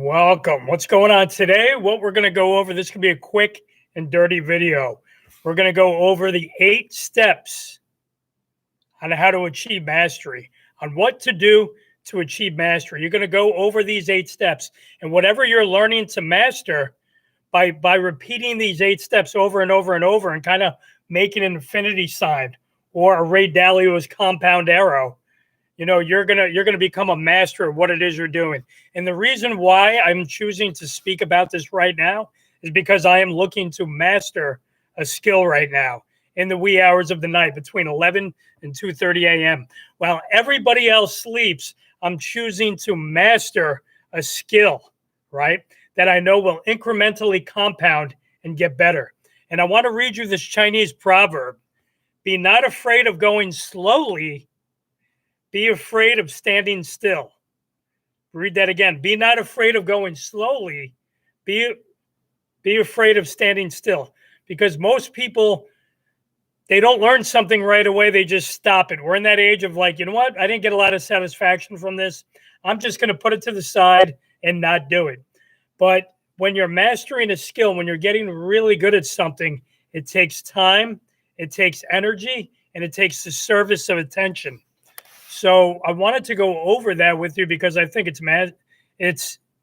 Welcome. What's going on today? What we're going to go over, this can be a quick and dirty video. We're going to go over the 8 steps on how to achieve mastery, on what to do to achieve mastery. You're going to go over these 8 steps, and whatever you're learning to master, by repeating these 8 steps over and over and over and kind of making an infinity sign or a Ray Dalio's compound arrow, you're gonna become a master of what it is you're doing. And the reason why I'm choosing to speak about this right now is because I am looking to master a skill right now in the wee hours of the night between 11 and 2:30 a.m. While everybody else sleeps, I'm choosing to master a skill, right, that I know will incrementally compound and get better. And I want to read you this Chinese proverb: be not afraid of going slowly, be afraid of standing still. Read that again. Be not afraid of going slowly. Be afraid of standing still. Because most people, they don't learn something right away. They just stop it. We're in that age of like, you know what? I didn't get a lot of satisfaction from this. I'm just going to put it to the side and not do it. But when you're mastering a skill, when you're getting really good at something, it takes time, it takes energy, and it takes the service of attention. So I wanted to go over that with you because I think it's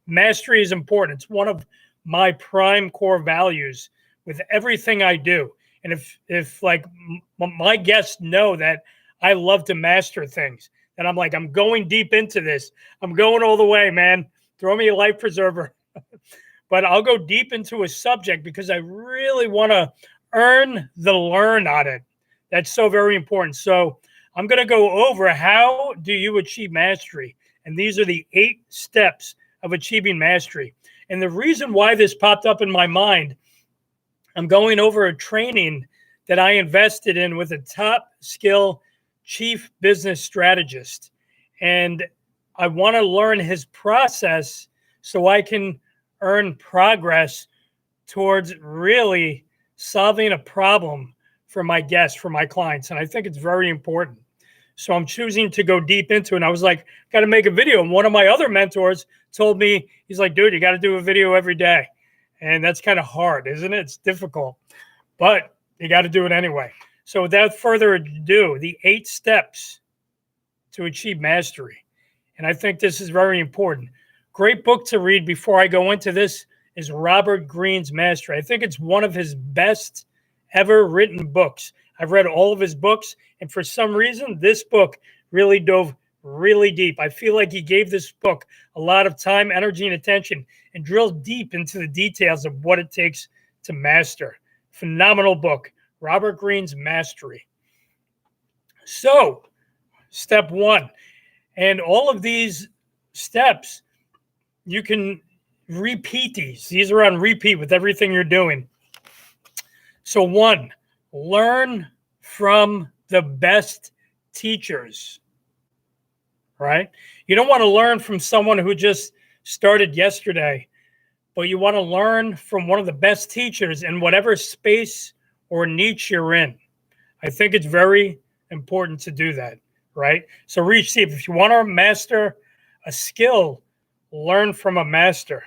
mastery is important. It's one of my prime core values with everything I do. And if like my guests know that I love to master things, and I'm like, I'm going deep into this. I'm going all the way, man. Throw me a life preserver. But I'll go deep into a subject because I really want to earn the learn on it. That's so very important. So I'm going to go over how do you achieve mastery. And these are the 8 steps of achieving mastery. And the reason why this popped up in my mind, I'm going over a training that I invested in with a top skill chief business strategist. And I want to learn his process so I can earn progress towards really solving a problem for my guests, for my clients. And I think it's very important. So I'm choosing to go deep into it. And I was like, got to make a video. And one of my other mentors told me, he's like, dude, you got to do a video every day. And that's kind of hard, isn't it? It's difficult, but you got to do it anyway. So without further ado, the 8 steps to achieve mastery. And I think this is very important. Great book to read before I go into this is Robert Greene's Mastery. I think it's one of his best ever written books. I've read all of his books, and for some reason, this book really dove really deep. I feel like he gave this book a lot of time, energy, and attention, and drilled deep into the details of what it takes to master. Phenomenal book, Robert Greene's Mastery. So, step 1, and all of these steps, you can repeat these. These are on repeat with everything you're doing. So 1, learn from the best teachers, right? You don't want to learn from someone who just started yesterday, but you want to learn from one of the best teachers in whatever space or niche you're in. I think it's very important to do that, right? So see if you want to master a skill, learn from a master.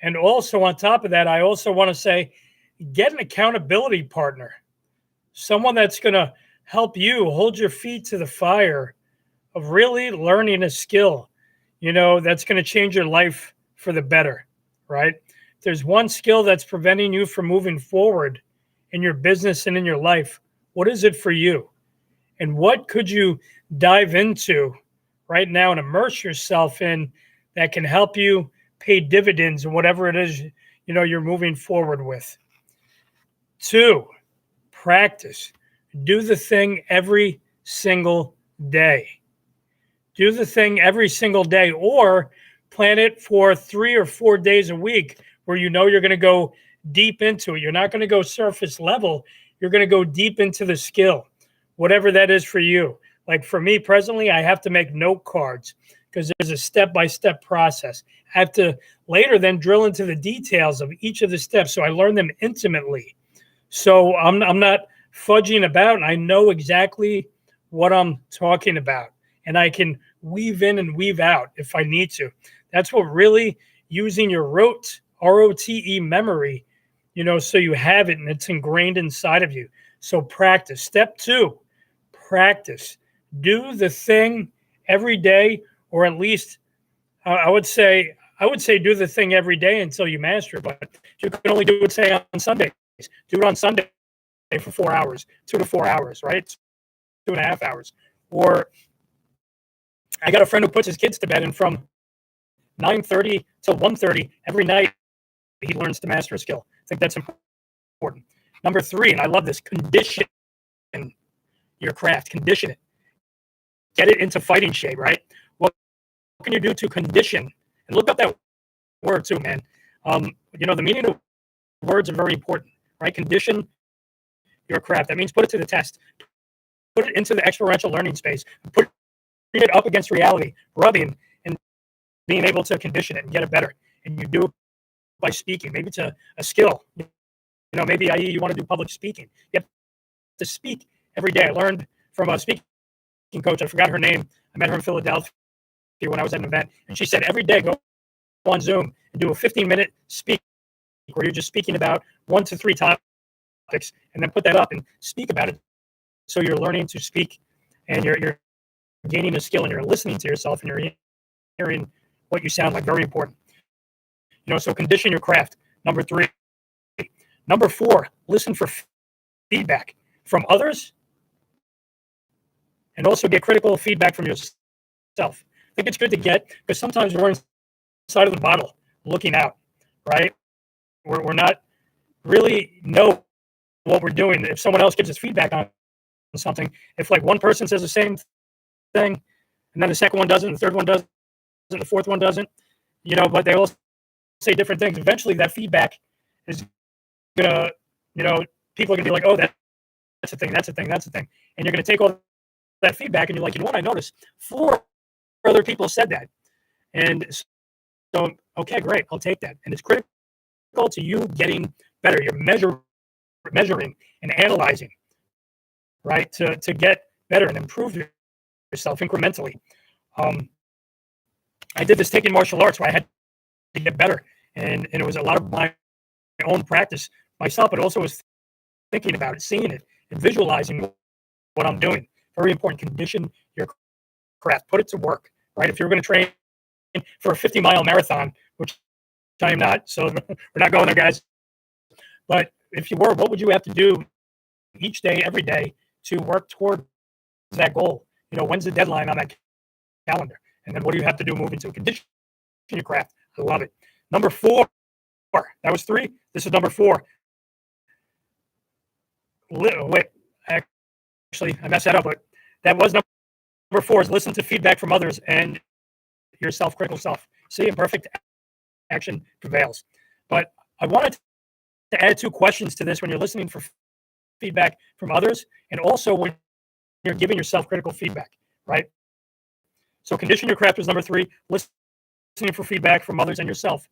And also on top of that, I also want to say, get an accountability partner, someone that's going to help you hold your feet to the fire of really learning a skill, that's going to change your life for the better, right? If there's one skill that's preventing you from moving forward in your business and in your life, what is it for you? And what could you dive into right now and immerse yourself in that can help you pay dividends in whatever it is, you're moving forward with? 2, practice. Do the thing every single day. Do the thing every single day, or plan it for 3 or 4 days a week where you're going to go deep into it. You're not going to go surface level. You're going to go deep into the skill, whatever that is for you. Like for me presently, I have to make note cards because there's a step-by-step process. I have to later then drill into the details of each of the steps so I learn them intimately. So I'm not fudging about, and I know exactly what I'm talking about. and I can weave in and weave out if I need to. That's what really using your ROTE memory, so you have it and it's ingrained inside of you. So practice. Step 2, practice. Do the thing every day, or at least I would say do the thing every day until you master it. But you can only do it, say, on Sundays. Do it on Sunday for 4 hours, 2 to 4 hours, right? 2.5 hours. Or I got a friend who puts his kids to bed, and from 9:30 till 1:30 every night, he learns to master a skill. I think that's important. Number 3, and I love this, condition your craft. Condition it. Get it into fighting shape, right? What can you do to condition? And look up that word too, man. The meaning of words are very important, right? Condition your craft. That means put it to the test. Put it into the experiential learning space. Put it up against reality, rubbing and being able to condition it and get it better. And you do it by speaking. Maybe it's a skill. Maybe i.e. you want to do public speaking. You have to speak every day. I learned from a speaking coach. I forgot her name. I met her in Philadelphia when I was at an event, and she said every day go on Zoom and do a 15-minute speak where you're just speaking about 1 to 3 topics, and then put that up and speak about it. So you're learning to speak, and you're gaining a skill, and you're listening to yourself, and you're hearing what you sound like. Very important. So condition your craft. Number 3. Number 4, listen for feedback from others, and also get critical feedback from yourself. I think it's good to get, because sometimes we're inside of the bottle looking out, right? We're not really know what we're doing. If someone else gives us feedback on something, if like one person says the same thing, and then the second one doesn't, the third one doesn't, the fourth one doesn't, but they all say different things. Eventually that feedback is gonna, people are gonna be like, oh, that's a thing, that's a thing, that's a thing. And you're gonna take all that feedback and you're like, what, I noticed 4 other people said that. And so, okay, great, I'll take that. And it's critical to you getting better. You're measuring and analyzing, right, to get better and improve yourself incrementally. I did this taking martial arts where I had to get better, and it was a lot of my own practice myself, but also was thinking about it, seeing it, and visualizing what I'm doing. Very important. Condition your craft. Put it to work, right? If you're going to train for a 50-mile marathon, which I am not, so we're not going there, guys. But if you were, what would you have to do each day, every day, to work toward that goal? When's the deadline on that calendar? And then what do you have to do moving to? Condition your craft. I love it. Number 4. That was 3. This is number 4. Wait, actually, I messed that up, but that was number 4, is listen to feedback from others and your self-critical self. See, imperfect action prevails. But I wanted to add 2 questions to this when you're listening for feedback from others, and also when you're giving yourself critical feedback, right? So condition your craft was number 3, listening for feedback from others and yourself.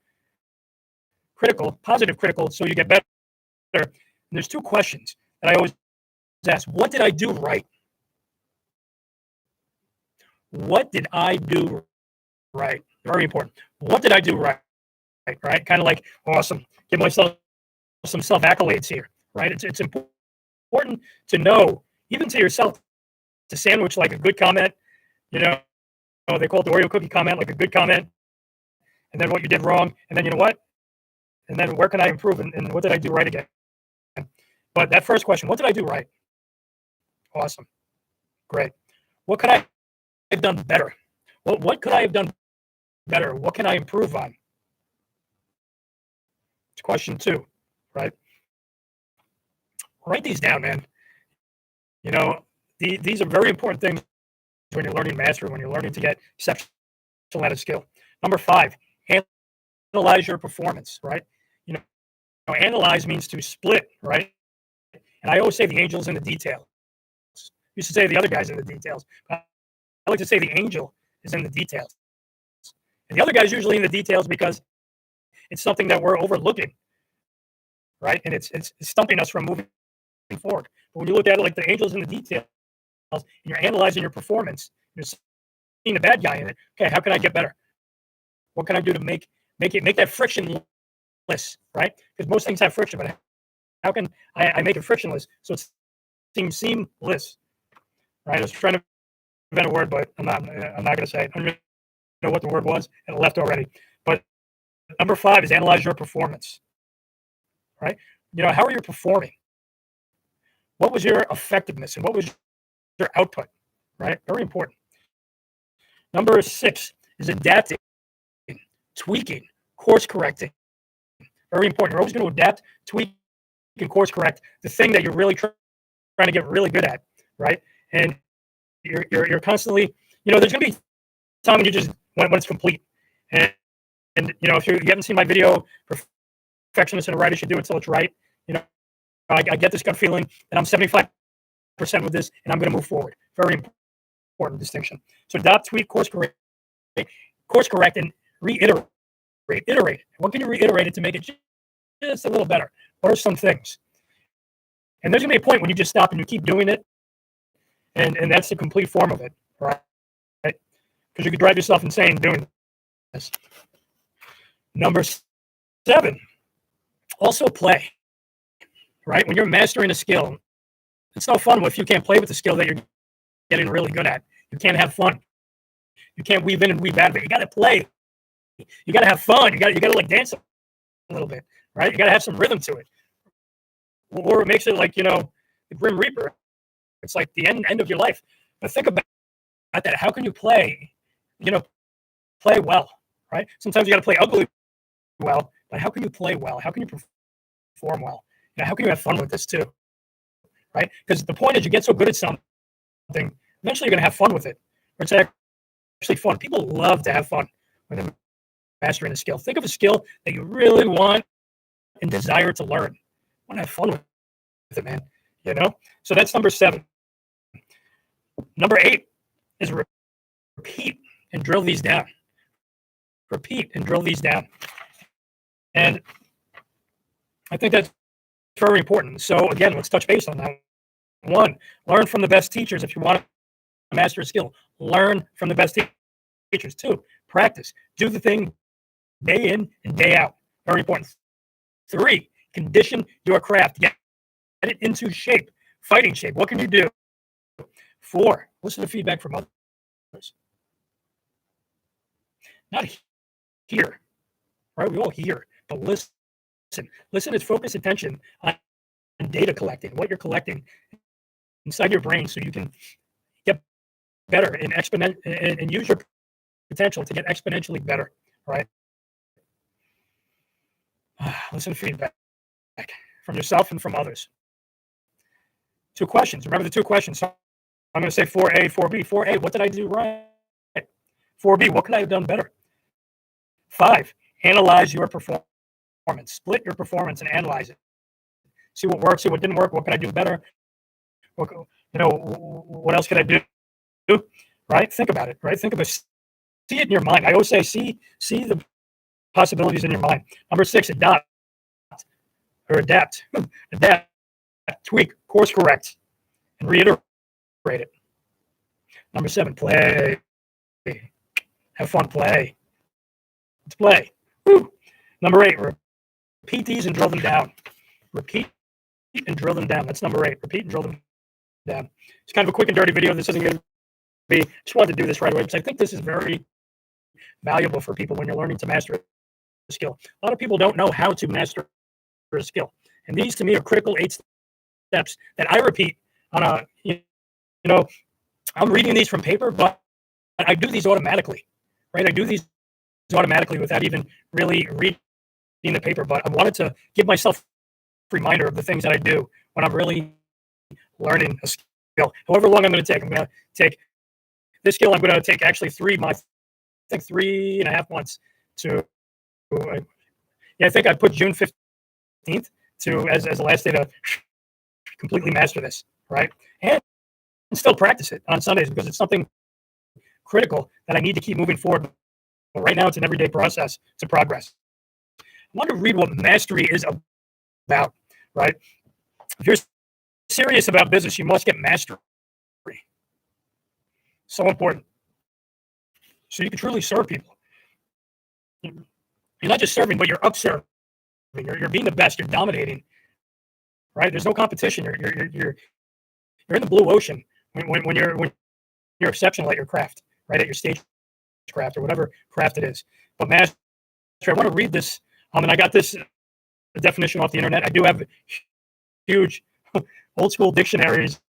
Critical, positive critical, so you get better. And there's 2 questions that I always ask. What did I do right? What did I do right? Very important. What did I do right? Right? Kind of like, awesome. Give myself some self-accolades here, right? It's important to know, even to yourself, to sandwich like a good comment. They call it the Oreo cookie comment, like a good comment, and then what you did wrong, and then you know what? And then where can I improve, and what did I do right again? But that first question, what did I do right? Awesome. Great. What could I have done better? What could I have done better? What can I improve on? It's question 2, right? Write these down, man. These are very important things when you're learning mastery, when you're learning to get exceptional at a skill. Number 5, analyze your performance, right? Analyze means to split, right? And I always say the angel's in the details. I used to say the other guy's in the details. I like to say the angel is in the details. And the other guy's usually in the details because it's something that we're overlooking, right? And it's stumping us from moving forward. But when you look at it like the angel's in the details, and you're analyzing your performance, the bad guy in it. Okay, how can I get better? What can I do to make that frictionless, right? Because most things have friction, but how can I make it frictionless so it seems seamless, right? I was trying to invent a word, but I'm not going to say it. I don't know what the word was, and it left already. But number 5 is analyze your performance, right? How are you performing? What was your effectiveness and what was your output, right? Very important. Number 6 is adapting, tweaking, course correcting. Very important. You're always going to adapt, tweak, and course correct the thing that you're really trying to get really good at, right? And you're constantly, there's going to be time when you just when it's complete. And if you haven't seen my video, perfectionist and a writer should do it till it's right. I get this gut feeling that I'm 75% with this, and I'm going to move forward. Very important distinction. So adopt, tweak, course correct, and reiterate. Iterate. What can you reiterate it to make it just a little better? What are some things? And there's going to be a point when you just stop and you keep doing it, and that's the complete form of it, right? Because you could drive yourself insane doing this. Number 7, also play, right? When you're mastering a skill, it's no fun if you can't play with the skill that you're getting really good at. You can't have fun. You can't weave in and weave out of it. You got to play. You got to have fun. You got to like dance a little bit, right? You got to have some rhythm to it, or it makes it like the Grim Reaper. It's like the end of your life. But think about that. How can you play? Play well, right? Sometimes you got to play ugly well, but how can you play well? How can you perform well? How can you have fun with this too, right? Because the point is, you get so good at something, eventually you're going to have fun with it. Or it's actually fun. People love to have fun when they're mastering a skill. Think of a skill that you really want and desire to learn. I want to have fun with it, man. So that's number 7. Number 8 is repeat and drill these down. Repeat and drill these down. And I think that's very important. So again, let's touch base on that. 1, learn from the best teachers. If you want to master a skill, learn from the best teachers. 2, practice. Do the thing day in and day out. Very important. 3, condition your craft. Get it into shape, fighting shape. What can you do? 4, listen to feedback from others. Not hear, right? We all hear, but listen. Listen is focus attention on data collecting, what you're collecting inside your brain, so you can get better and use your potential to get exponentially better, right? Listen to feedback from yourself and from others. 2 questions. Remember the 2 questions. So I'm going to say 4A, 4B. 4A, what did I do right? 4B, what could I have done better? 5, analyze your performance. Split your performance and analyze it. See what works, see what didn't work. What can I do better? What else can I do? Right? Think about it. Right? Think about it. See it in your mind. I always say, see the possibilities in your mind. Number 6, adapt, tweak, course correct, and reiterate it. Number 7, play. Have fun, play. Let's play. Woo. Number 8, repeat these and drill them down. Repeat and drill them down. That's number 8. Repeat and drill them down. It's kind of a quick and dirty video. This isn't going to be, just wanted to do this right away because I think this is very valuable for people when you're learning to master a skill. A lot of people don't know how to master a skill. And these to me are critical 8 steps that I repeat on I'm reading these from paper, but I do these automatically, right? I do these automatically without even really reading the paper, but I wanted to give myself a reminder of the things that I do when I'm really learning a skill. However long I'm going to take, this skill. I'm going to take actually 3.5 months to. I think I put June 15th as the last day to completely master this, right? And still practice it on Sundays because it's something critical that I need to keep moving forward. But right now, it's an everyday process to progress. I want to read what mastery is about, right? If you're serious about business, you must get mastery. So important. so you can truly serve people. You're not just serving, but you're upserving. You're being the best. You're dominating, right? There's no competition. You're in the blue ocean when you're exceptional at your craft, right? At your stage craft or whatever craft it is. But master, I want to read this, and I got this definition off the internet. I do have huge old school dictionaries,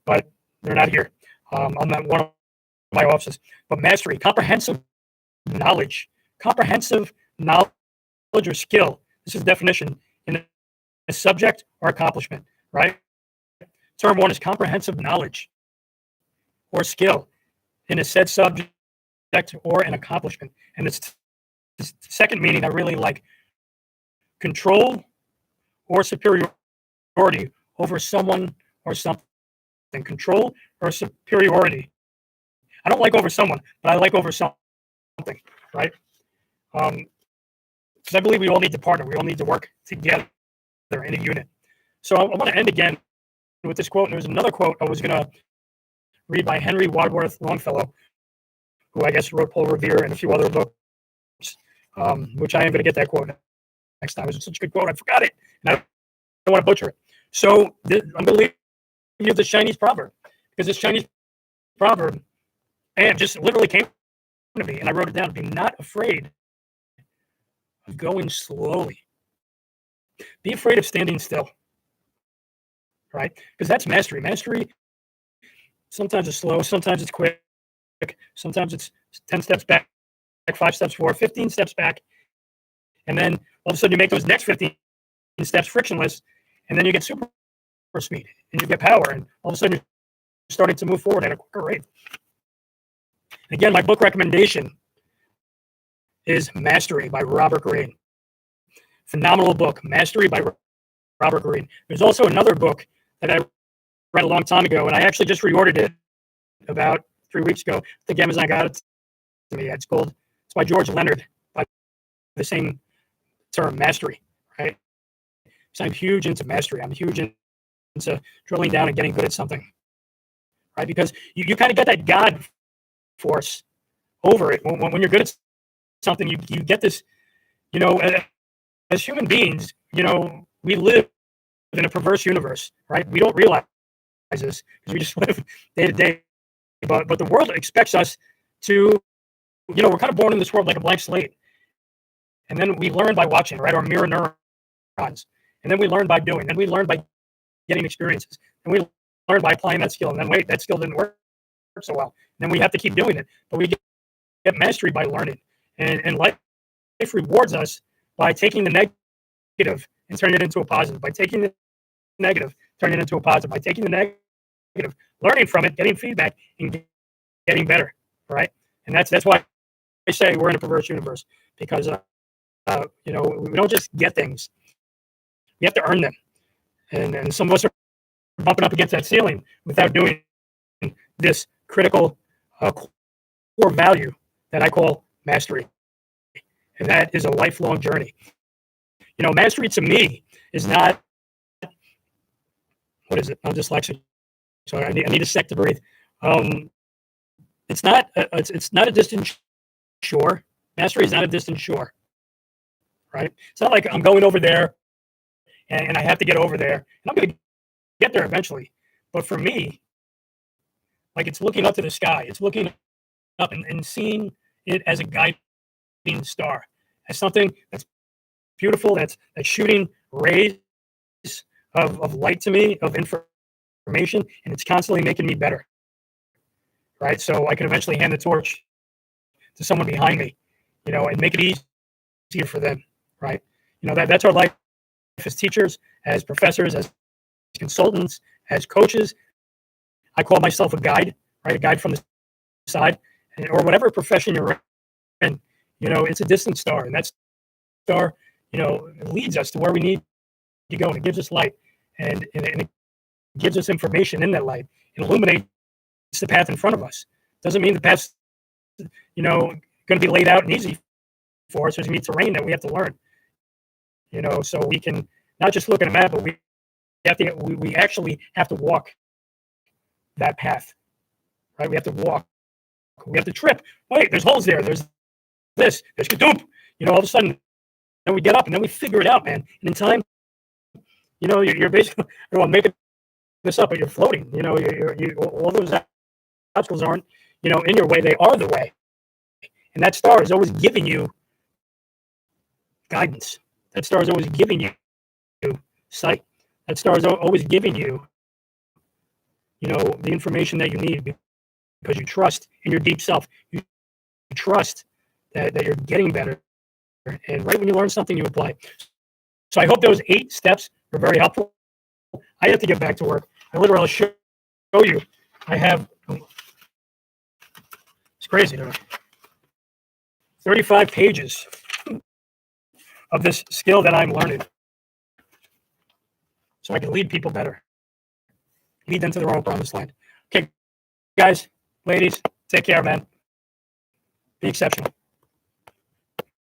but they're not here. I'm not one of my offices. But mastery, comprehensive knowledge or skill. This is the definition in a subject or accomplishment, right? Term one is comprehensive knowledge or skill in a said subject or an accomplishment. And the second meaning I really like: control or superiority over someone or something. Control or superiority. I don't like over someone, but I like over something, right? Because I believe we all need to partner. We all need to work together in a unit. So I want to end again with this quote. And there's another quote I was going to read by Henry Wadsworth Longfellow, who I guess wrote Paul Revere and a few other books, which I am going to get that quote next time. It was such a good quote. I forgot it, and I don't want to butcher it. So I'm going to leave you with this Chinese proverb, because this Chinese proverb and just literally came to me, and I wrote it down. Be not afraid of going slowly. Be afraid of standing still, right? Because that's mastery. Mastery, sometimes it's slow, sometimes it's quick, sometimes it's 10 steps back, 5 steps forward, 15 steps back, and then all of a sudden you make those next 15 steps frictionless, and then you get super speed, and you get power, and all of a sudden you're starting to move forward at a quicker rate. And again, my book recommendation is Mastery by Robert Greene. Phenomenal book, Mastery by Robert Greene. There's also another book that I read a long time ago, and I actually just reordered it about 3 weeks ago. I think Amazon got it to me. It's by George Leonard, by the same term, Mastery, right? So I'm huge into mastery. I'm huge into drilling down and getting good at something, right? Because you kind of get that God force over it. When you're good at something, you get this, as human beings, we live in a perverse universe, right? We don't realize this because we just live day to day. But the world expects us to, we're kind of born in this world like a blank slate. And then we learn by watching, right? Our mirror neurons. And then we learn by doing. Then we learn by getting experiences. And we learn by applying that skill. And then, wait, that skill didn't work so well. And then we have to keep doing it. But we get mastery by learning. And life rewards us by taking the negative and turning it into a positive. By taking the negative, turning it into a positive. By taking the negative, learning from it, getting feedback, and getting better, right? And that's why I say we're in a perverse universe, because we don't just get things. We have to earn them. And some of us are bumping up against that ceiling without doing this critical core value that I call mastery. And that is a lifelong journey. Mastery to me is not, what is it? I'm dyslexic, so I need a sec to breathe. It's not a distant shore. Mastery is not a distant shore, right? It's not like I'm going over there and I have to get over there, and I'm going to get there eventually. But for me, like, it's looking up to the sky. It's looking up and seeing it as a guiding star, as something that's beautiful, that's shooting rays of light to me, of information, and it's constantly making me better, right? So I can eventually hand the torch to someone behind me, and make it easier for them, right? That's our life as teachers, as professors, as consultants, as coaches. I call myself a guide, right? A guide from the side, or whatever profession you're in. It's a distant star, and that star, leads us to where we need to go, and it gives us light, and it gives us information in that light. It illuminates the path in front of us. Doesn't mean the path's, going to be laid out and easy for us. There's going to be terrain that we have to learn. So we can not just look at a map, but we actually have to walk that path, right? We have to walk We have to trip. Wait, there's holes there. There's this. There's kadoop. All of a sudden, then we get up and then we figure it out, man. And in time, you're basically, I don't want to make this up, but you're floating. All those obstacles aren't, in your way. They are the way. And that star is always giving you guidance. That star is always giving you sight. That star is always giving you, the information that you need because you trust in your deep self. You trust that you're getting better. And right when you learn something, you apply. So I hope those 8 steps were very helpful. I have to get back to work. I literally show you. I have, it's crazy. 35 pages of this skill that I'm learning. So I can lead people better. Lead them to their own promised land. Okay, guys, ladies, take care, man. Be exceptional.